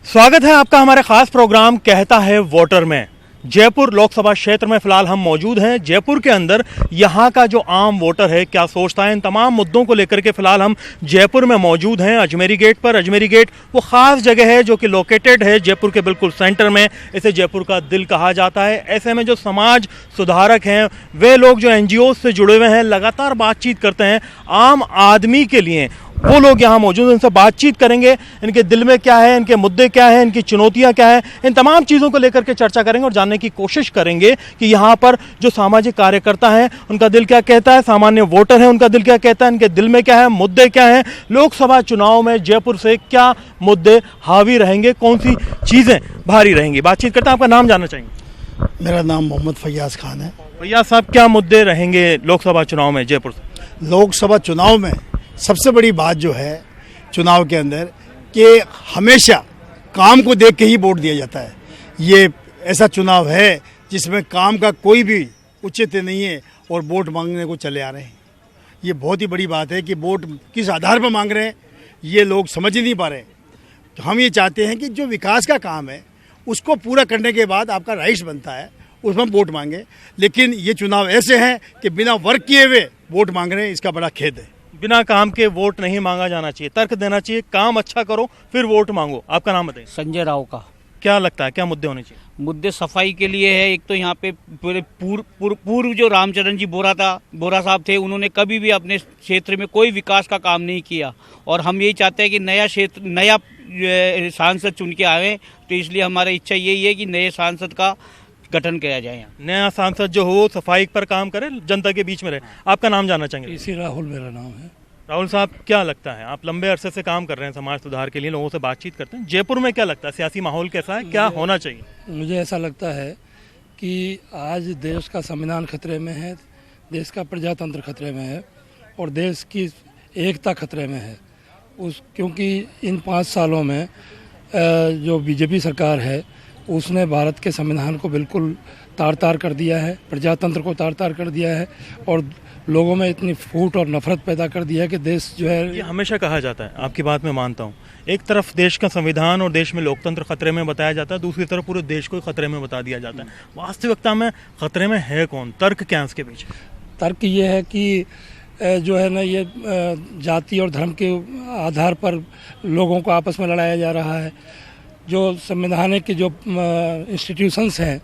स्वागत है आपका हमारे खास प्रोग्राम कहता है वोटर में। जयपुर लोकसभा क्षेत्र में फिलहाल हम मौजूद हैं। जयपुर के अंदर यहाँ का जो आम वोटर है क्या सोचता है, इन तमाम मुद्दों को लेकर के फिलहाल हम जयपुर में मौजूद हैं अजमेरी गेट पर। अजमेरी गेट वो खास जगह है जो कि लोकेटेड है जयपुर के बिल्कुल सेंटर में। इसे जयपुर का दिल कहा जाता है। ऐसे में जो समाज सुधारक हैं, वे लोग जो NGO से जुड़े हुए हैं, लगातार बातचीत करते हैं आम आदमी के लिए। वो लोग यहाँ मौजूद हैं, इनसे बातचीत करेंगे, इनके दिल में क्या है, इनके मुद्दे क्या हैं, इनकी चुनौतियाँ क्या हैं, इन तमाम चीज़ों को लेकर के चर्चा करेंगे और जानने की कोशिश करेंगे कि यहाँ पर जो सामाजिक कार्यकर्ता हैं उनका दिल क्या कहता है, सामान्य वोटर हैं उनका दिल क्या कहता है, इनके दिल में क्या है, मुद्दे क्या हैं, लोकसभा चुनाव में जयपुर से क्या मुद्दे हावी रहेंगे, कौन सी चीज़ें भारी रहेंगी। बातचीत करते हैं। आपका नाम जानना चाहेंगे? मेरा नाम मोहम्मद फैयाज खान है। फैयाज साहब, क्या मुद्दे रहेंगे लोकसभा चुनाव में जयपुर से? लोकसभा चुनाव में सबसे बड़ी बात जो है चुनाव के अंदर कि हमेशा काम को देख के ही वोट दिया जाता है। ये ऐसा चुनाव है जिसमें काम का कोई भी औचित्य नहीं है और वोट मांगने को चले आ रहे हैं। ये बहुत ही बड़ी बात है कि वोट किस आधार पर मांग रहे हैं ये लोग समझ ही नहीं पा रहे। तो हम ये चाहते हैं कि जो विकास का काम है उसको पूरा करने के बाद आपका राइट्स बनता है उसमें वोट मांगे, लेकिन ये चुनाव ऐसे हैं कि बिना वर्क किए हुए वोट मांग रहे हैं। इसका बड़ा खेद है। बिना काम के वोट नहीं मांगा जाना चाहिए, तर्क देना चाहिए, काम अच्छा करो फिर वोट मांगो। आपका नाम बताइए। संजय राव का। क्या लगता है क्या मुद्दे होने चाहिए? मुद्दे सफाई के लिए है। एक तो यहाँ पे पूर्व जो रामचरण जी बोरा साहब थे, उन्होंने कभी भी अपने क्षेत्र में कोई विकास का काम नहीं किया और हम यही चाहते हैं कि नया सांसद चुन के आए। तो इसलिए हमारी इच्छा यही है कि नए सांसद का गठन किया जाए। नया सांसद जो हो सफाई पर काम करे, जनता के बीच में रहे। आपका नाम जानना चाहेंगे? इसी राहुल मेरा नाम है। राहुल साहब, क्या लगता है, आप लंबे अरसे से काम कर रहे हैं समाज सुधार के लिए, लोगों से बातचीत करते हैं, जयपुर में क्या लगता है सियासी माहौल कैसा है, क्या होना चाहिए? मुझे ऐसा लगता है कि आज देश का संविधान खतरे में है, देश का प्रजातंत्र खतरे में है और देश की एकता खतरे में है। क्योंकि इन 5 सालों में जो बीजेपी सरकार है उसने भारत के संविधान को बिल्कुल तार-तार कर दिया है, प्रजातंत्र को तार-तार कर दिया है और लोगों में इतनी फूट और नफरत पैदा कर दिया है कि देश जो है। ये हमेशा कहा जाता है, आपकी बात मैं मानता हूँ, एक तरफ देश का संविधान और देश में लोकतंत्र खतरे में बताया जाता है, दूसरी तरफ पूरे देश को खतरे में बता दिया जाता है। वास्तविकता में खतरे में है कौन? तर्क क्या है उसके पीछे? तर्क ये है कि जो है ना, ये जाति और धर्म के आधार पर लोगों को आपस में लड़ाया जा रहा है। जो संवैधानिक के जो इंस्टीट्यूशंस हैं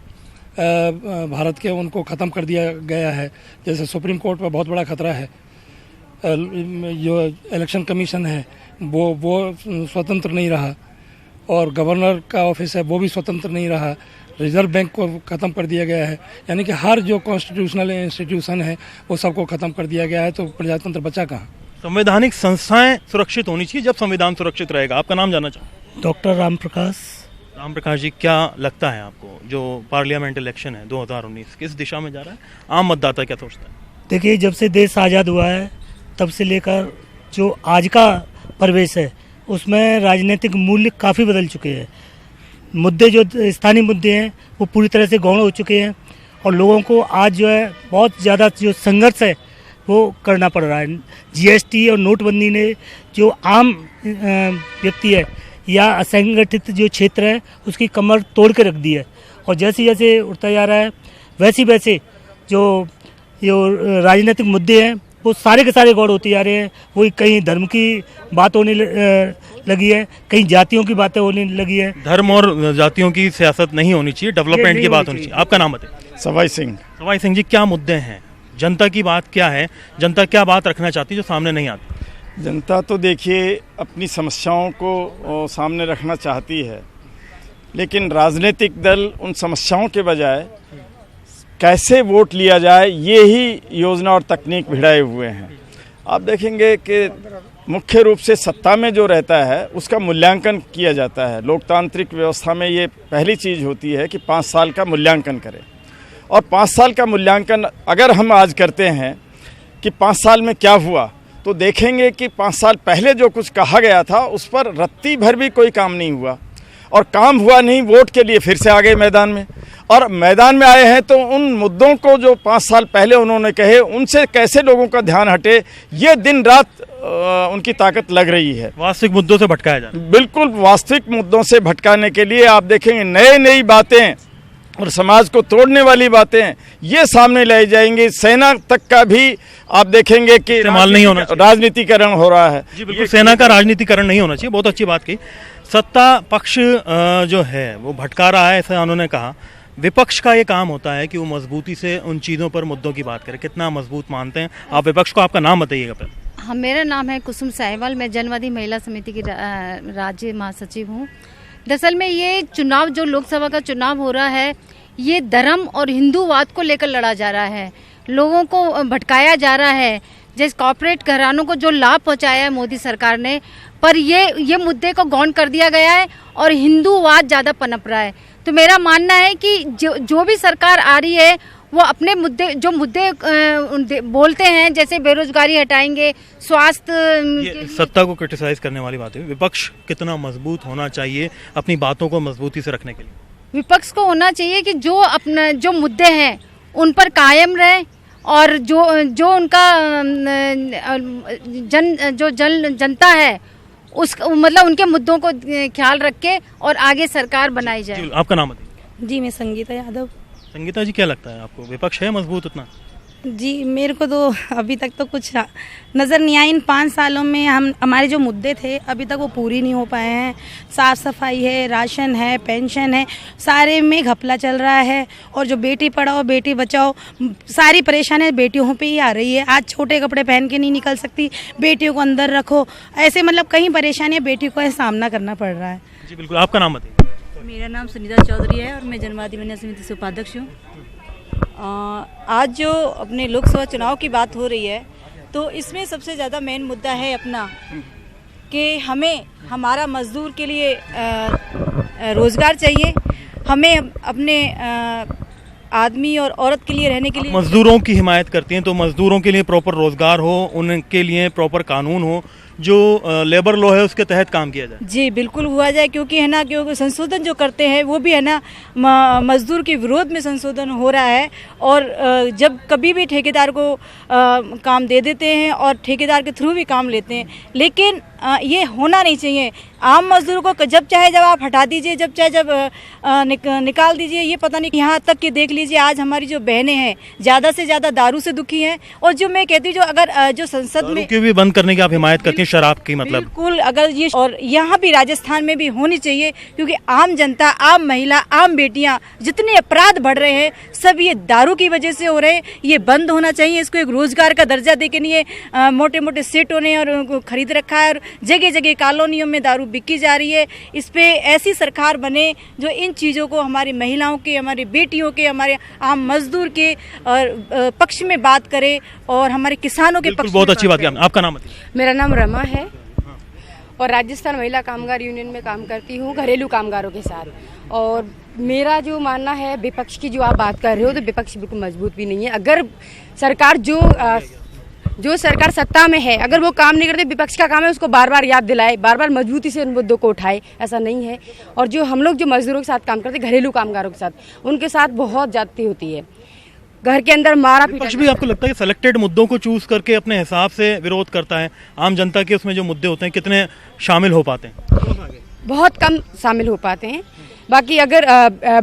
भारत के, उनको ख़त्म कर दिया गया है। जैसे सुप्रीम कोर्ट पर बहुत बड़ा खतरा है। जो इलेक्शन कमीशन है वो स्वतंत्र नहीं रहा और गवर्नर का ऑफिस है वो भी स्वतंत्र नहीं रहा। रिजर्व बैंक को ख़त्म कर दिया गया है। यानी कि हर जो कॉन्स्टिट्यूशनल इंस्टीट्यूशन है वो सबको ख़त्म कर दिया गया है। तो प्रजातंत्र बचा कहाँ? संवैधानिक संस्थाएं सुरक्षित होनी चाहिए, जब संविधान सुरक्षित रहेगा। आपका नाम जानना चाहूँ? डॉक्टर राम प्रकाश जी, क्या लगता है आपको जो पार्लियामेंट इलेक्शन है 2019 किस दिशा में जा रहा है? आम मतदाता क्या सोचता है? देखिए, जब से देश आज़ाद हुआ है तब से लेकर जो आज का परिवेश है उसमें राजनीतिक मूल्य काफ़ी बदल चुके हैं। मुद्दे जो स्थानीय मुद्दे हैं वो पूरी तरह से गौण हो चुके हैं और लोगों को आज जो है बहुत ज़्यादा जो संघर्ष है वो करना पड़ रहा है। GST और नोटबंदी ने जो आम व्यक्ति है या असंगठित जो क्षेत्र है उसकी कमर तोड़ के रख दी है और जैसे जैसे उठता जा रहा है वैसे जो राजनीतिक मुद्दे हैं वो सारे के सारे गौड़ होते जा रहे हैं। वही कहीं धर्म की बात होने लगी है, कहीं जातियों की बातें होने लगी है। धर्म और जातियों की सियासत नहीं होनी चाहिए, डेवलपमेंट की बात होनी चाहिए। आपका नाम बताइए। सवाई सिंह जी, क्या मुद्दे हैं, जनता की बात क्या है, जनता क्या बात रखना चाहती है जो सामने नहीं आती? जनता तो देखिए अपनी समस्याओं को सामने रखना चाहती है, लेकिन राजनीतिक दल उन समस्याओं के बजाय कैसे वोट लिया जाए ये ही योजना और तकनीक भिड़ाए हुए हैं। आप देखेंगे कि मुख्य रूप से सत्ता में जो रहता है उसका मूल्यांकन किया जाता है। लोकतांत्रिक व्यवस्था में ये पहली चीज़ होती है कि 5 साल का मूल्यांकन करें और 5 साल का मूल्यांकन अगर हम आज करते हैं कि 5 साल में क्या हुआ तो देखेंगे कि 5 साल पहले जो कुछ कहा गया था उस पर रत्ती भर भी कोई काम नहीं हुआ और काम हुआ नहीं, वोट के लिए फिर से आ गए मैदान में और मैदान में आए हैं तो उन मुद्दों को जो 5 साल पहले उन्होंने कहे उनसे कैसे लोगों का ध्यान हटे ये दिन रात उनकी ताकत लग रही है। वास्तविक मुद्दों से भटकाया जा रहा है। बिल्कुल वास्तविक मुद्दों से भटकाने के लिए आप देखेंगे नई बातें और समाज को तोड़ने वाली बातें ये सामने लाई जाएंगी। सेना तक का भी आप देखेंगे कि इस्तेमाल नहीं होना चाहिए। राजनीतिकरण हो रहा है। जी बिल्कुल, सेना का राजनीतिकरण नहीं होना चाहिए, बहुत अच्छी बात कही। सत्ता पक्ष जो है वो भटका रहा है, ऐसा उन्होंने कहा। विपक्ष का ये काम होता है कि वो मजबूती से उन चीज़ों पर, मुद्दों की बात करें। कितना मजबूत मानते हैं आप विपक्ष को? आपका नाम बताइएगा पहले। हाँ, मेरा नाम है कुसुम साहिवाल, मैं जनवादी महिला समिति की राज्य महासचिव हूँ। दरअसल में ये चुनाव, जो लोकसभा का चुनाव हो रहा है, ये धर्म और हिंदूवाद को लेकर लड़ा जा रहा है, लोगों को भटकाया जा रहा है। जैसे कॉर्पोरेट घरानों को जो लाभ पहुंचाया है मोदी सरकार ने, पर ये मुद्दे को गौण कर दिया गया है और हिंदूवाद ज़्यादा पनप रहा है। तो मेरा मानना है कि जो भी सरकार आ रही है वो अपने मुद्दे बोलते हैं, जैसे बेरोजगारी हटाएंगे, स्वास्थ्य। सत्ता को क्रिटिसाइज करने वाली बात है। विपक्ष कितना मजबूत होना चाहिए अपनी बातों को मजबूती से रखने के लिए? विपक्ष को होना चाहिए कि जो मुद्दे हैं उन पर कायम रहे और जो उनका जनता है उस मतलब उनके मुद्दों को ख्याल रख के और आगे सरकार बनाई जाए। आपका नाम बताइए। जी, मैं संगीता यादव। संगीता जी, क्या लगता है आपको, विपक्ष है मजबूत उतना? जी, मेरे को तो अभी तक तो कुछ नज़र नहीं आया। इन 5 सालों में हमारे जो मुद्दे थे अभी तक वो पूरी नहीं हो पाए हैं। साफ़ सफाई है, राशन है, पेंशन है, सारे में घपला चल रहा है। और जो बेटी पढ़ाओ बेटी बचाओ, सारी परेशानियाँ बेटियों पे ही आ रही है। आज छोटे कपड़े पहन के नहीं निकल सकती, बेटियों को अंदर रखो, ऐसे मतलब कई परेशानियाँ बेटी को सामना करना पड़ रहा है। जी बिल्कुल, आपका नाम बताइए। मेरा नाम सुनीता चौधरी है और मैं जनवादी महिला समिति से उपाध्यक्ष हूँ। आज जो अपने लोकसभा चुनाव की बात हो रही है, तो इसमें सबसे ज़्यादा मेन मुद्दा है अपना कि हमें हमारा मजदूर के लिए रोज़गार चाहिए। हमें अपने आदमी और औरत के लिए रहने के लिए मजदूरों की हिमायत करती हैं, तो मजदूरों के लिए प्रॉपर रोजगार हो, उनके लिए प्रॉपर कानून हो, जो लेबर लॉ है उसके तहत काम किया जाए। जी बिल्कुल हुआ जाए, क्योंकि है ना, क्योंकि संशोधन जो करते हैं वो भी है ना मजदूर के विरोध में संशोधन हो रहा है। और जब कभी भी ठेकेदार को काम दे देते हैं और ठेकेदार के थ्रू भी काम लेते हैं, लेकिन ये होना नहीं चाहिए। आम मजदूर को जब चाहे जब आप हटा दीजिए, जब चाहे जब निकाल दीजिए। ये पता नहीं, यहाँ तक कि देख लीजिए आज हमारी जो बहनें हैं ज़्यादा से ज़्यादा दारू से दुखी हैं। और जो मैं कहती हूँ, जो अगर जो संसद में भी बंद करने की आप हिमायत करती हैं, शराब की मतलब? बिल्कुल, अगर ये, और यहाँ भी राजस्थान में भी होनी चाहिए, क्योंकि आम जनता, आम महिला, आम बेटियाँ, जितने अपराध बढ़ रहे हैं सब ये दारू की वजह से हो रहे हैं। ये बंद होना चाहिए। इसको एक रोजगार का दर्जा दे के नहीं है मोटे मोटे सेठों ने और खरीद रखा है और जगह जगह कॉलोनियों में दारू बिकी जा रही है। इस पे ऐसी सरकार बने जो इन चीज़ों को हमारी महिलाओं के, हमारी बेटियों के, हमारे आम मजदूर के और पक्ष में बात करे और हमारे किसानों के पक्ष में। बहुत अच्छी बात है। आपका नाम बताइए। मेरा नाम रमा है और राजस्थान महिला कामगार यूनियन में काम करती हूँ, घरेलू कामगारों के साथ। और मेरा जो मानना है, विपक्ष की जो आप बात कर रहे हो, तो विपक्ष बिल्कुल मजबूत भी नहीं है। अगर सरकार जो सरकार सत्ता में है, अगर वो काम नहीं करते, विपक्ष का काम है उसको बार बार याद दिलाए, बार बार मजबूती से उन मुद्दों को उठाए, ऐसा नहीं है। और जो हम लोग जो मजदूरों के साथ काम करते, घरेलू कामगारों के साथ, उनके साथ बहुत ज्यादती होती है, घर के अंदर मारा पीटा। कुछ भी आपको लगता है कि सेलेक्टेड मुद्दों को चूज करके अपने हिसाब से विरोध करता है? आम जनता के उसमें जो मुद्दे होते हैं कितने शामिल हो पाते हैं? बहुत कम शामिल हो पाते हैं। बाकी अगर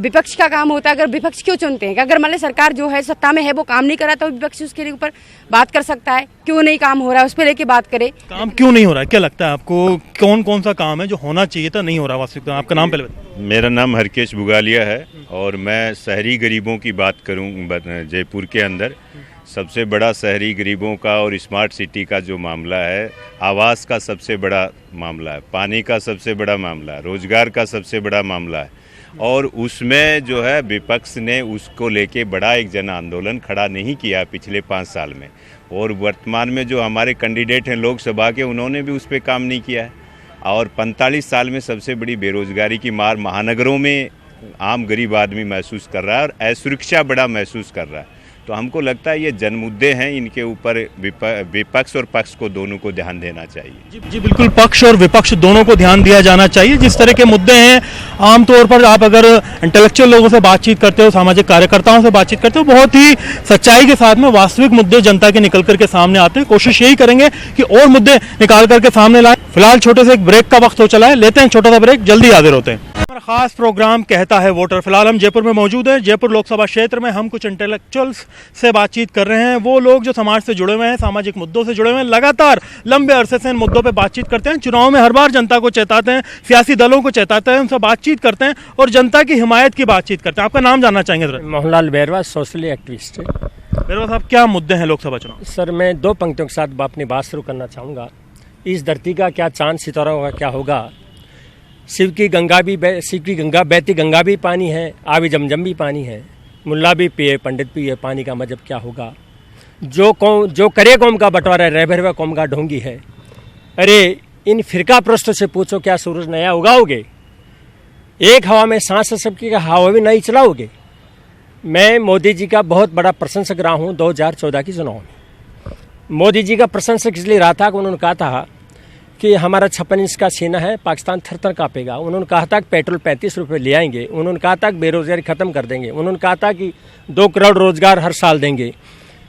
विपक्ष का काम होता है, अगर विपक्ष क्यों चुनते हैं कि अगर मान ली सरकार जो है सत्ता में है वो काम नहीं कर रहा, तो विपक्ष उसके ऊपर बात कर सकता है, क्यों नहीं काम हो रहा है उस पर लेके बात करे। काम क्यों नहीं हो रहा है, क्या लगता है आपको? कौन कौन सा काम है जो होना चाहिए था, नहीं हो रहा वास्तविकता? आपका नाम पहले बताइए। मेरा नाम हरकेश बुगालिया है और मैं शहरी गरीबों की बात करूं। जयपुर के अंदर सबसे बड़ा शहरी गरीबों का और स्मार्ट सिटी का जो मामला है, आवास का सबसे बड़ा मामला है, पानी का सबसे बड़ा मामला है, रोजगार का सबसे बड़ा मामला है। और उसमें जो है विपक्ष ने उसको लेके बड़ा एक जन आंदोलन खड़ा नहीं किया पिछले 5 साल में। और वर्तमान में जो हमारे कैंडिडेट हैं लोकसभा के, उन्होंने भी उस पर काम नहीं किया है। और 45 साल में सबसे बड़ी बेरोजगारी की मार महानगरों में आम गरीब आदमी महसूस कर रहा है और असुरक्षा बड़ा महसूस कर रहा है। तो हमको लगता है ये जन मुद्दे हैं, इनके ऊपर विपक्ष और पक्ष को दोनों को ध्यान देना चाहिए। जी बिल्कुल, पक्ष और विपक्ष दोनों को ध्यान दिया जाना चाहिए। जिस तरह के मुद्दे हैं, आमतौर पर आप अगर इंटेलेक्चुअल लोगों से बातचीत करते हो, सामाजिक कार्यकर्ताओं से बातचीत करते हो, बहुत ही सच्चाई के साथ में वास्तविक मुद्दे जनता के निकल करके सामने आते हैं। कोशिश यही करेंगे कि और मुद्दे निकाल करके सामने लाएं। फिलहाल छोटे से एक ब्रेक का वक्त हो चला है, लेते हैं छोटा सा ब्रेक, जल्दी हाजिर होते हैं। हमारा खास प्रोग्राम कहता है वोटर। फिलहाल हम जयपुर में मौजूद हैं। जयपुर लोकसभा क्षेत्र में हम कुछ इंटेलेक्चुअल्स से बातचीत कर रहे हैं। वो लोग जो समाज से जुड़े हुए हैं, सामाजिक मुद्दों से जुड़े हुए हैं, लगातार लंबे अरसे से इन मुद्दों पे बातचीत करते हैं। चुनाव में हर बार जनता को चेताते हैं, सियासी दलों को चेताते हैं, उनसे बातचीत करते हैं और जनता की हिमायत की बातचीत करते हैं। आपका नाम जानना चाहेंगे जरा? Mohanlal Bairwa, social activist. बैरवा साहब, क्या मुद्दे हैं लोकसभा चुनाव? सर, मैं 2 पंक्तियों के साथ अपनी बात शुरू करना चाहूँगा। इस धरती का क्या चांद सितारों का क्या होगा, शिव की गंगा बहती गंगा भी पानी है, आबी जमजम भी पानी है, मुल्ला भी पिए पंडित पिए, पानी का मजहब क्या होगा। जो करे कौम का बंटवारा रह भरवा कौम का ढोंगी है। अरे इन फिरका प्रस्तों से पूछो, क्या सूरज नया उगाओगे? एक हवा में सांस सबकी का हवा भी नहीं चलाओगे। मैं मोदी जी का बहुत बड़ा प्रशंसक रहा हूँ 2014 के चुनाव में। मोदी जी का प्रशंसक इसलिए रहा था कि उन्होंने कहा था कि हमारा 56 इंच का सीना है, पाकिस्तान थर थर कांपेगा। उन्होंने कहा था कि पेट्रोल 35 रुपये ले आएंगे। उन्होंने कहा था कि बेरोजगारी खत्म कर देंगे। उन्होंने कहा था कि 2 करोड़ रोजगार हर साल देंगे।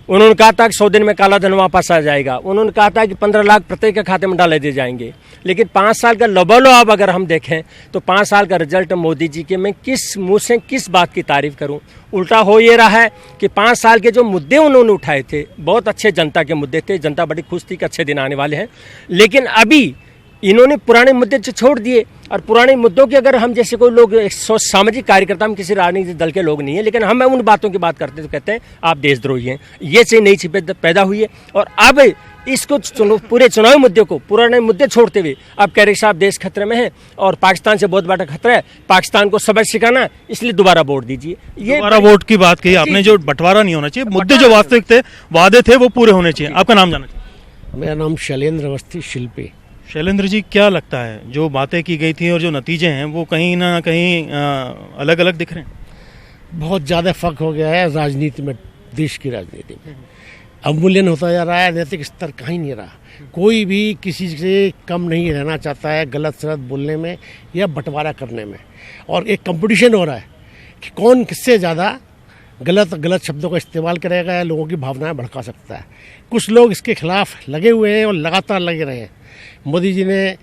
उन्होंने कहा था कि 100 दिन में काला धन वापस आ जाएगा। उन्होंने कहा था कि 15 लाख प्रत्येक के खाते में डाले दिए जाएंगे। लेकिन 5 साल का लबलो अब अगर हम देखें तो 5 साल का रिजल्ट मोदी जी के मैं किस मुँह से किस बात की तारीफ करूं। उल्टा हो ये रहा है कि 5 साल के जो मुद्दे उन्होंने उठाए थे, बहुत अच्छे जनता के मुद्दे थे, जनता बड़ी खुश थी कि अच्छे दिन आने वाले हैं। लेकिन अभी इन्होंने पुराने मुद्दे छोड़ दिए। और पुराने मुद्दों के अगर हम जैसे कोई लोग सामाजिक कार्यकर्ता, हम किसी राजनीतिक दल के लोग नहीं है, लेकिन हम उन बातों की बात करते तो कहते हैं आप देशद्रोही हैं। ये से नई छिपे पैदा हुई है और अब इसको पूरे चुनावी मुद्दे को, पुराने मुद्दे छोड़ते हुए अब कह रहे साहब देश खतरे में है और पाकिस्तान से बहुत बड़ा खतरा है, पाकिस्तान को सबक सिखाना, इसलिए दोबारा वोट दीजिए। ये दोबारा वोट की बात कही आपने, जो बंटवारा नहीं होना चाहिए, मुद्दे जो वास्तविक थे, वादे थे, वो पूरे होने चाहिए। आपका नाम जानना चाहिए? मेरा नाम शैलेंद्र अवस्थी, शिल्पी। शैलेंद्र जी, क्या लगता है जो बातें की गई थी और जो नतीजे हैं वो कहीं ना कहीं अलग अलग दिख रहे हैं? बहुत ज़्यादा फर्क हो गया है राजनीति में, देश की राजनीति में। अवमूल्यन होता जा रहा है, नैतिक स्तर कहीं नहीं रहा। कोई भी किसी से कम नहीं रहना चाहता है गलत सलत बोलने में या बंटवारा करने में। और एक कंपटीशन हो रहा है कि कौन किससे ज़्यादा गलत शब्दों का इस्तेमाल करेगा या लोगों की भावनाएं भड़का सकता है। कुछ लोग इसके खिलाफ लगे हुए हैं और लगातार लगे रहे हैं। मोदी जी ने,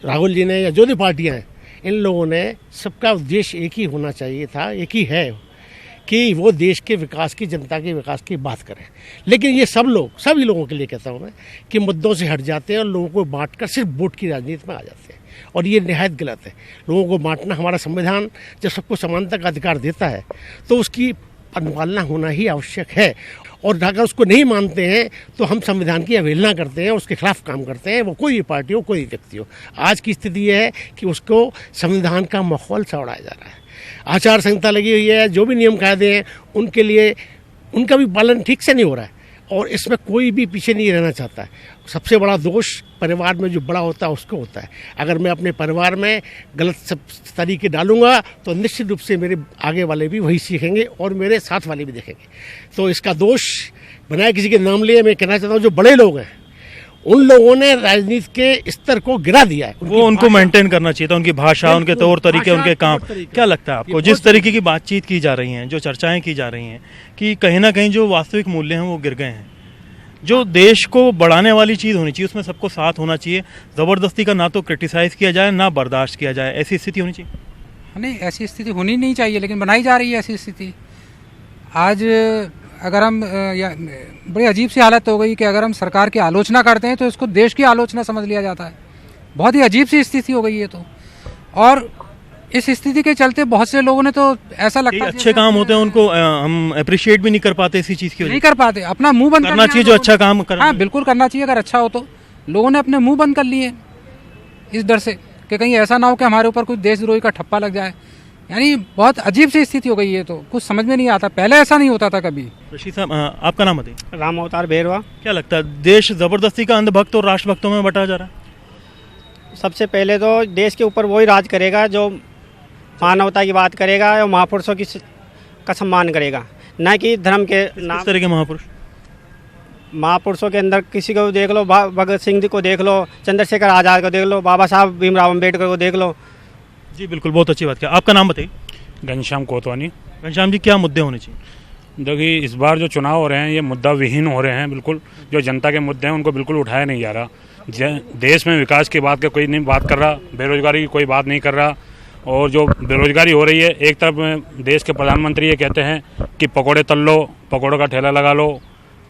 राहुल जी ने या जो भी पार्टियां हैं, इन लोगों ने, सबका उद्देश्य एक ही होना चाहिए था, एक ही है कि वो देश के विकास की, जनता के विकास की बात करें। लेकिन ये सभी लोगों के लिए कहता हूँ मैं कि मुद्दों से हट जाते हैं और लोगों को बांटकर सिर्फ वोट की राजनीति में आ जाते हैं और ये निहायत गलत है। लोगों को बांटना, हमारा संविधान जब सबको समानता का अधिकार देता है तो उसकी अनुपालना होना ही आवश्यक है। और अगर उसको नहीं मानते हैं तो हम संविधान की अवहेलना करते हैं, उसके खिलाफ काम करते हैं, वो कोई भी पार्टी हो, कोई भी व्यक्ति हो। आज की स्थिति ये है कि उसको संविधान का माहौल सा उड़ाया जा रहा है। आचार संहिता लगी हुई है, जो भी नियम कायदे हैं उनके लिए उनका भी पालन ठीक से नहीं हो रहा है और इसमें कोई भी पीछे नहीं रहना चाहता है। सबसे बड़ा दोष परिवार में जो बड़ा होता है उसको होता है। अगर मैं अपने परिवार में गलत सब तरीके डालूंगा तो निश्चित रूप से मेरे आगे वाले भी वही सीखेंगे और मेरे साथ वाले भी देखेंगे। तो इसका दोष बनाए किसी के नाम लिए मैं कहना चाहता हूँ जो बड़े लोग हैं उन लोगों ने राजनीति के स्तर को गिरा दिया है। वो उनको मेंटेन करना चाहिए था, उनकी भाषा, उनके तौर तरीके, उनके काम। क्या लगता है आपको, जिस तरीके की बातचीत की जा रही है, जो चर्चाएं की जा रही हैं, कि कहीं ना कहीं जो वास्तविक मूल्य हैं वो गिर गए हैं? जो देश को बढ़ाने वाली चीज़ होनी चाहिए, उसमें सबको साथ होना चाहिए। ज़बरदस्ती का ना तो क्रिटिसाइज़ किया जाए ना बर्दाश्त किया जाए, ऐसी स्थिति होनी चाहिए। नहीं, ऐसी स्थिति होनी नहीं चाहिए, लेकिन बनाई जा रही है ऐसी स्थिति। आज अगर हम बड़ी अजीब सी हालत हो गई कि अगर हम सरकार की आलोचना करते हैं तो इसको देश की आलोचना समझ लिया जाता है। बहुत ही अजीब सी स्थिति हो गई है। तो और इस स्थिति के चलते बहुत से लोगों ने तो ऐसा लगता है अच्छे काम होते हैं उनको हम अप्रिशिएट भी नहीं कर पाते, इसी चीज़ की नहीं कर पाते। अपना मुंह बंद करना चाहिए, जो अच्छा काम करना, हाँ बिल्कुल करना चाहिए अगर अच्छा हो तो। लोगों ने अपने मुंह बंद कर लिए इस डर से कि कहीं ऐसा ना हो कि हमारे ऊपर कुछ देशद्रोही का ठप्पा लग जाए। यानी बहुत अजीब सी स्थिति हो गई है, तो कुछ समझ में नहीं आता। पहले ऐसा नहीं होता था कभी। रशीद साहब, आपका नाम बताइए। राम अवतार बैरवा। क्या लगता है, देश जबरदस्ती का अंधभक्त और राष्ट्रभक्तों में बटा जा रहा है? सबसे पहले तो देश के ऊपर वही राज करेगा जो मानवता की बात करेगा और महापुरुषों का सम्मान करेगा। ना कि धर्म के नाम। किस तरह के महापुरुष? महापुरुषों के अंदर किसी को देख लो, भगत सिंह जी को देख लो, चंद्रशेखर आज़ाद को देख लो, बाबा साहब भीमराव अम्बेडकर को देख लो। जी बिल्कुल, बहुत अच्छी बात किया। आपका नाम बताइए। घनश्याम कोतवानी। घनश्याम जी, क्या मुद्दे होने चाहिए? देखिए, इस बार जो चुनाव हो रहे हैं ये मुद्दा विहीन हो रहे हैं। बिल्कुल जो जनता के मुद्दे हैं उनको बिल्कुल उठाया नहीं जा रहा। देश में विकास की बात का कोई नहीं बात कर रहा, बेरोजगारी की कोई बात नहीं कर रहा। और जो बेरोजगारी हो रही है, एक तरफ देश के प्रधानमंत्री ये कहते हैं कि पकौड़े तल लो, पकौड़ों का ठेला लगा लो,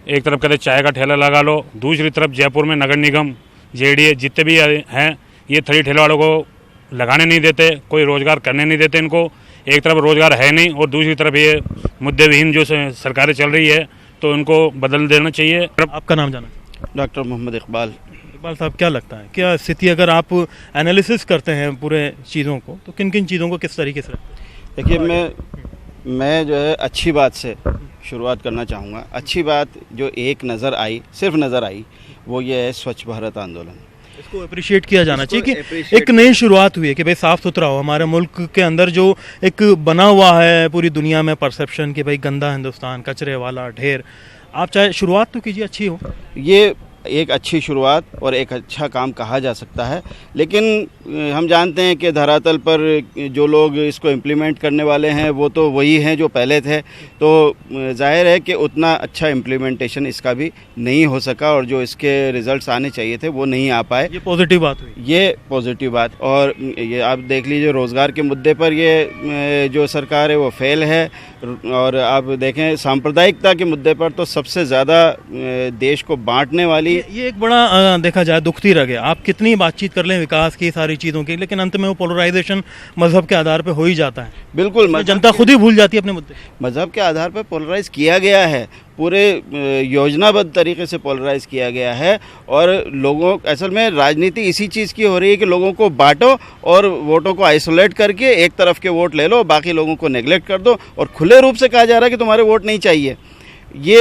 एक तरफ कहते चाय का ठेला लगा लो, दूसरी तरफ जयपुर में नगर निगम जेडीए जितने भी हैं ये थड़ी ठेले वालों को लगाने नहीं देते, कोई रोजगार करने नहीं देते इनको। एक तरफ रोजगार है नहीं और दूसरी तरफ ये मुद्दे विहीन जो सरकारें चल रही है, तो इनको बदल देना चाहिए। आपका नाम जाना? डॉक्टर मोहम्मद इकबाल। इकबाल साहब, क्या लगता है, क्या स्थिति, अगर आप एनालिसिस करते हैं पूरे चीज़ों को, तो किन किन चीज़ों को किस तरीके से? देखिए, मैं जो है अच्छी बात से शुरुआत करना चाहूँगा। अच्छी बात जो एक नज़र आई, सिर्फ नज़र आई, वो ये है स्वच्छ भारत आंदोलन। इसको अप्रिशिएट किया जाना चाहिए कि एक नई शुरुआत हुई है कि भाई साफ सुथरा हो। हमारे मुल्क के अंदर जो एक बना हुआ है पूरी दुनिया में परसेप्शन कि भाई गंदा हिंदुस्तान, कचरे वाला ढेर, आप चाहे शुरुआत तो कीजिए, अच्छी हो। ये एक अच्छी शुरुआत और एक अच्छा काम कहा जा सकता है, लेकिन हम जानते हैं कि धरातल पर जो लोग इसको इम्प्लीमेंट करने वाले हैं वो तो वही हैं जो पहले थे, तो जाहिर है कि उतना अच्छा इम्प्लीमेंटेशन इसका भी नहीं हो सका और जो इसके रिजल्ट्स आने चाहिए थे वो नहीं आ पाए। ये पॉजिटिव बात हुई। ये पॉजिटिव बात। और ये आप देख लीजिए, रोज़गार के मुद्दे पर ये जो सरकार है वो फेल है। और आप देखें सांप्रदायिकता के मुद्दे पर तो सबसे ज़्यादा देश को बांटने वाली ये एक बड़ा देखा जाए दुखती रह गया। आप कितनी बातचीत कर लें विकास की, सारी चीज़ों की, लेकिन अंत में वो पोलराइजेशन मजहब के आधार पे हो ही जाता है। बिल्कुल, तो जनता खुद ही भूल जाती है अपने मुद्दे। मजहब के आधार पर पोलराइज किया गया है, पूरे योजनाबद्ध तरीके से पोलराइज किया गया है। और लोगों, असल में राजनीति इसी चीज़ की हो रही है कि लोगों को बांटो और वोटों को आइसोलेट करके एक तरफ के वोट ले लो, बाकी लोगों को नेग्लेक्ट कर दो, और खुले रूप से कहा जा रहा है कि तुम्हारे वोट नहीं चाहिए। ये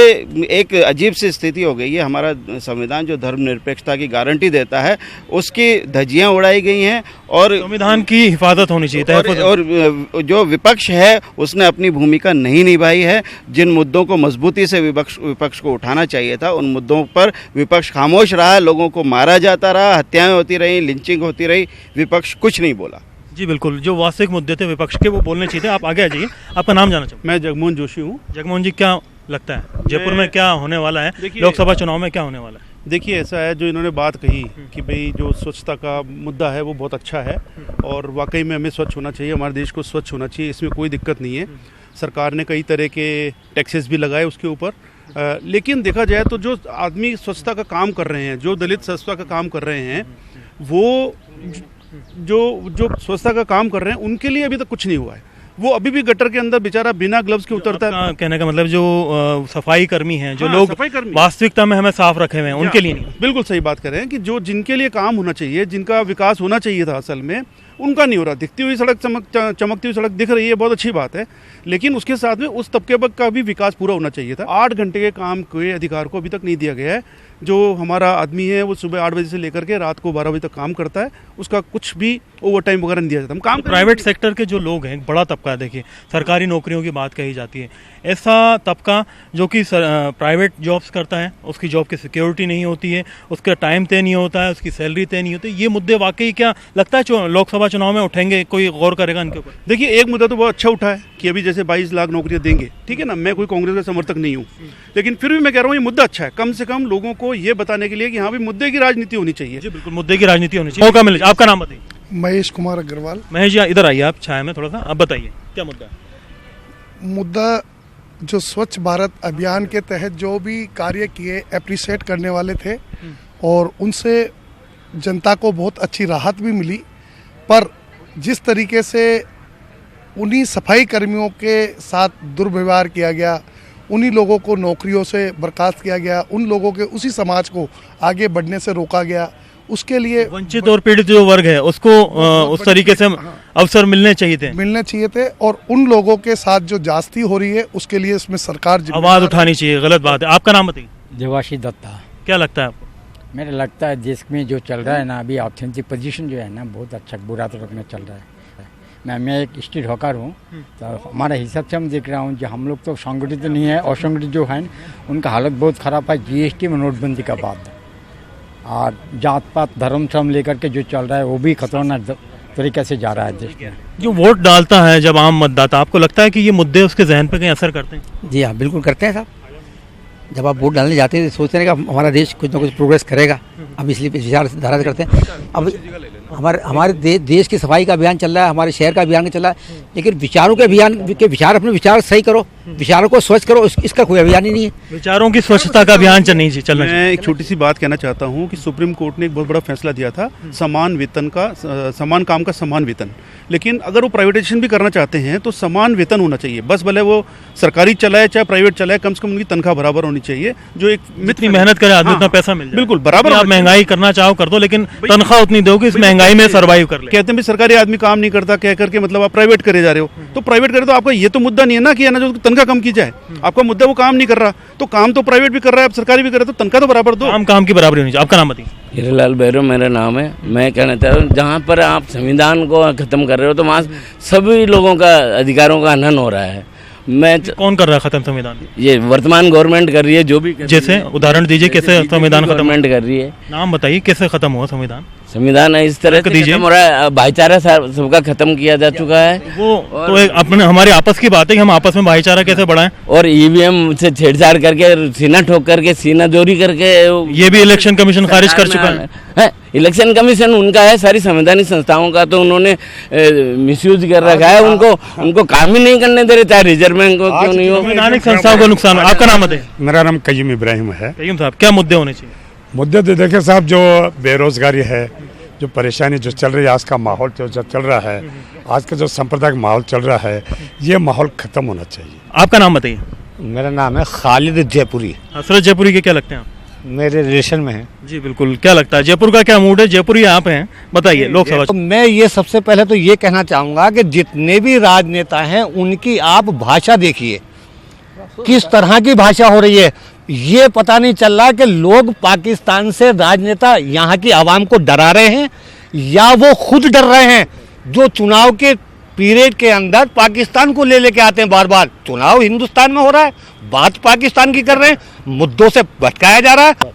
एक अजीब सी स्थिति हो गई है। हमारा संविधान जो धर्मनिरपेक्षता की गारंटी देता है उसकी धज्जियां उड़ाई गई हैं और संविधान की हिफाजत होनी चाहिए। और जो विपक्ष है उसने अपनी भूमिका नहीं निभाई है। जिन मुद्दों को मजबूती से विपक्ष को उठाना चाहिए था, उन मुद्दों पर विपक्ष खामोश रहा, लोगों को मारा जाता रहा, हत्याएं होती रही, लिंचिंग होती रही, विपक्ष कुछ नहीं बोला। जी बिल्कुल, जो वास्तविक मुद्दे थे विपक्ष के वो बोलने चाहिए थे। आप आगे आ जाइए, आपका नाम जाना चाहूँ। मैं जगमोहन जोशी हूँ। जगमोहन जी, क्या लगता है जयपुर में क्या होने वाला है, लोकसभा चुनाव में क्या होने वाला है? देखिए, ऐसा है, जो इन्होंने बात कही कि भाई जो स्वच्छता का मुद्दा है वो बहुत अच्छा है और वाकई में हमें स्वच्छ होना चाहिए, हमारे देश को स्वच्छ होना चाहिए, इसमें कोई दिक्कत नहीं है। सरकार ने कई तरह के टैक्सेस भी लगाए उसके ऊपर, लेकिन देखा जाए तो जो आदमी स्वच्छता का काम कर रहे हैं, जो दलित स्वच्छता का काम कर रहे हैं, वो जो स्वच्छता का काम कर रहे हैं उनके लिए अभी तक कुछ नहीं हुआ है। वो अभी भी गटर के अंदर बेचारा बिना ग्लव्स के उतरता है। कहने का मतलब जो सफाई कर्मी हैं, जो लोग वास्तविकता में हमें साफ रखे हुए हैं, उनके लिए नहीं। बिल्कुल सही बात कर रहे हैं कि जो जिनके लिए काम होना चाहिए, जिनका विकास होना चाहिए था असल में, उनका नहीं हो रहा। दिखती हुई सड़क, चमकती हुई सड़क दिख रही है, बहुत अच्छी बात है, लेकिन उसके साथ में उस तबके का भी विकास पूरा होना चाहिए था। 8 घंटे के काम के अधिकार को अभी तक नहीं दिया गया है। जो हमारा आदमी है वो सुबह 8 बजे से लेकर के रात को 12 बजे तक काम करता है, उसका कुछ भी ओवर टाइम वगैरह नहीं दिया जाता। हम काम प्राइवेट सेक्टर के जो लोग हैं, बड़ा तबका है, देखिए सरकारी नौकरियों की बात कही जाती है, ऐसा तबका जो कि प्राइवेट जॉब्स करता है, उसकी जॉब की सिक्योरिटी नहीं होती है, उसका टाइम तय नहीं होता है, उसकी सैलरी तय नहीं होती। ये मुद्दे वाकई क्या लगता है लोकसभा चुनाव में उठेंगे, कोई गौर करेगा इनके ऊपर? देखिए, एक मुद्दा तो बहुत अच्छा उठा है कि अभी जैसे 22 लाख नौकरियां देंगे, ठीक है ना। मैं कोई कांग्रेस का समर्थक नहीं हूँ, लेकिन फिर भी मैं कह रहा हूँ ये मुद्दा अच्छा है, कम से कम लोगों को ये बताने के लिए कि हाँ भी मुद्दे की राजनीति होनी चाहिए। जी बिल्कुल, मुद्दे की राजनीति होनी चाहिए। मौका मिले। आपका नाम बताइए। महेश कुमार अग्रवाल। महेश जी, इधर आइए आप छाया में थोड़ा सा, आप बताइए क्या मुद्दा है? मुद्दा जो स्वच्छ भारत अभियान के तहत जो भी कार्य किए एप्रिशिएट करने वाले थे और उनसे जनता को बहुत अच्छी राहत भी मिली, पर जिस तरीके से उन्हीं सफाई कर्मियों के साथ दुर्व्यवहार किया गया, उन्हीं लोगों को नौकरियों से बर्खास्त किया गया, उन लोगों के उसी समाज को आगे बढ़ने से रोका गया, उसके लिए वंचित और पीड़ित जो वर्ग है उसको उस तरीके से अवसर मिलने चाहिए थे और उन लोगों के साथ जो जास्ती हो रही है उसके लिए इसमें सरकार आवाज उठानी चाहिए। गलत बात है। आपका नाम बताइए। देवाशीष दत्ता। क्या लगता है आपको? मेरे लगता है देश में जो चल रहा है ना अभी, ऑथेंटिक पोजीशन जो है ना बहुत अच्छा बुरा तरफ में चल रहा है। मैं एक स्ट्रीट हॉकर हूँ, तो हमारे हिसाब से हम देख रहा हूँ जो हम लोग तो संगठित तो नहीं है, असंगठित जो है उनका हालत बहुत ख़राब है जीएसटी में नोटबंदी का बाद। और जात पात धर्म श्रम लेकर के जो चल रहा है वो भी खतरनाक तरीके से जा रहा है देश में। जो वोट डालता है जब आम मतदाता, आपको लगता है कि ये मुद्दे उसके जहन पर कहीं असर करते हैं? जी हाँ, बिल्कुल करते हैं साहब। जब आप वोट डालने जाते हैं तो सोचते हैं कि हमारा देश कुछ ना कुछ प्रोग्रेस करेगा, अब इसलिए विचारधारा करते हैं। अब हमारे देश की सफाई का अभियान चल रहा है, हमारे शहर का अभियान चल रहा है, लेकिन विचारों के अभियान के विचार अपने विचार सही करो, विचारों को स्वच्छ करो, इसका कोई अभियान ही नहीं है। विचारों की स्वच्छता का अभियान चलना चाहिए। मैं एक छोटी सी बात कहना चाहता हूँ कि सुप्रीम कोर्ट ने एक बहुत बड़ा फैसला दिया था समान वेतन का, समान काम का समान वेतन। लेकिन अगर वो प्राइवेटाइजेशन भी करना चाहते हैं तो समान वेतन होना चाहिए, बस भले वो सरकारी चलाए चाहे प्राइवेट चलाए, कम से कम उनकी तनख्वाह बराबर होनी चाहिए। जो एक जितनी मेहनत करे आदमी उतना पैसा मिल जाए। बिल्कुल बराबर। आप महंगाई करना चाहो कर दो, लेकिन तनख्वाह उतनी दो कि इस महंगाई में सर्वाइव कर ले। कहते हैं भी सरकारी आदमी काम नहीं करता कह करके मतलब आप प्राइवेट करे जा रहे हो, तो प्राइवेट करे तो आपका ये तो मुद्दा नहीं है ना कि है ना जो तनख्वाह कम की जाए। आपका मुद्दा वो काम नहीं कर रहा, तो काम तो प्राइवेट भी कर रहा है, सरकारी भी कर रहा है, तो तनख्वाह तो बराबर दो। काम की बराबरी होनी चाहिए। आपका नाम बताइए। हीरालाल बैरो मेरा नाम है। मैं कहना चाहता हूँ जहाँ पर आप संविधान को खत्म कर रहे हो तो वहाँ सभी लोगों का अधिकारों का हनन हो रहा है। मैं कौन कर रहा है खत्म संविधान? ये वर्तमान गवर्नमेंट कर रही है, जो भी जैसे उदाहरण दीजिए कैसे संविधान खत्म कर रही है। नाम बताइए कैसे खत्म हुआ संविधान? संविधान इस तरह से खत्म हो रहा है, भाईचारा सबका खत्म किया जा चुका है। वो तो एक अपने हमारे आपस की बात है कि हम आपस में भाईचारा कैसे बढ़ाएं। और ईवीएम से छेड़छाड़ करके, सीना ठोक करके, सीना जोरी करके, ये भी इलेक्शन कमीशन खारिज कर चुका है। इलेक्शन कमीशन उनका है, सारी संवैधानिक संस्थाओं का तो उन्होंने मिसयूज कर रखा है। उनको काम ही नहीं करने दे रहे, चाहे रिजर्व बैंक को क्यों नहीं हो। संवैधानिक संस्थाओं को नुकसान। आपका नाम बताइए। मेरा नाम कय्यूम इब्राहिम है। कय्यूम साहब, क्या मुद्दे होने चाहिए? मुद्दे तो देखिए साहब, जो बेरोजगारी है, जो परेशानी जो चल रही है, आज का माहौल जो चल रहा है, आज का जो सांप्रदायिक माहौल चल रहा है, ये माहौल खत्म होना चाहिए। आपका नाम बताइए। मेरा नाम है खालिद जयपुरी। हसरत जयपुरी के क्या लगते हैं आप? मेरे रिलेशन में है। जी बिल्कुल। क्या लगता है जयपुर का क्या मूड है? जयपुरी आप हैं, बताइए लोकसभा। तो मैं ये सबसे पहले तो ये कहना चाहूँगा कि जितने भी राजनेता हैं उनकी आप भाषा देखिए, किस तरह की भाषा हो रही है। ये पता नहीं चल रहा कि लोग पाकिस्तान से राजनेता यहाँ की आवाम को डरा रहे हैं या वो खुद डर रहे हैं। जो चुनाव के पीरियड के अंदर पाकिस्तान को ले लेके आते हैं बार बार। चुनाव हिंदुस्तान में हो रहा है, बात पाकिस्तान की कर रहे हैं, मुद्दों से भटकाया जा रहा है।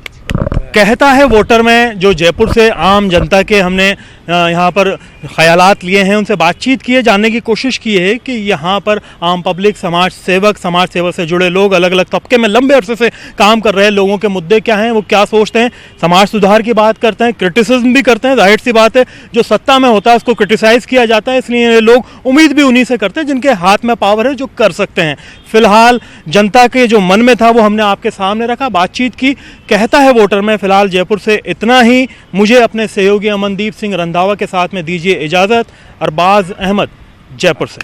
कहता है वोटर में जो जयपुर से आम जनता के हमने यहाँ पर ख्यालात लिए हैं, उनसे बातचीत की है, जानने की कोशिश की है कि यहाँ पर आम पब्लिक, समाज सेवा से जुड़े लोग, अलग अलग तबके में लंबे अरसे से काम कर रहे लोगों के मुद्दे क्या हैं, वो क्या सोचते हैं। समाज सुधार की बात करते हैं, क्रिटिसिज्म भी करते हैं। जाहिर सी बात है जो सत्ता में होता है उसको क्रिटिसाइज़ किया जाता है, इसलिए लोग उम्मीद भी उन्हीं से करते हैं जिनके हाथ में पावर है, जो कर सकते हैं। फिलहाल जनता के जो मन में था वो हमने आपके सामने रखा, बातचीत की। कहता है वोटर में फिलहाल जयपुर से इतना ही। मुझे अपने सहयोगी अमनदीप सिंह रंधावा के साथ में दीजिए इजाज़त। अरबाज अहमद, जयपुर से।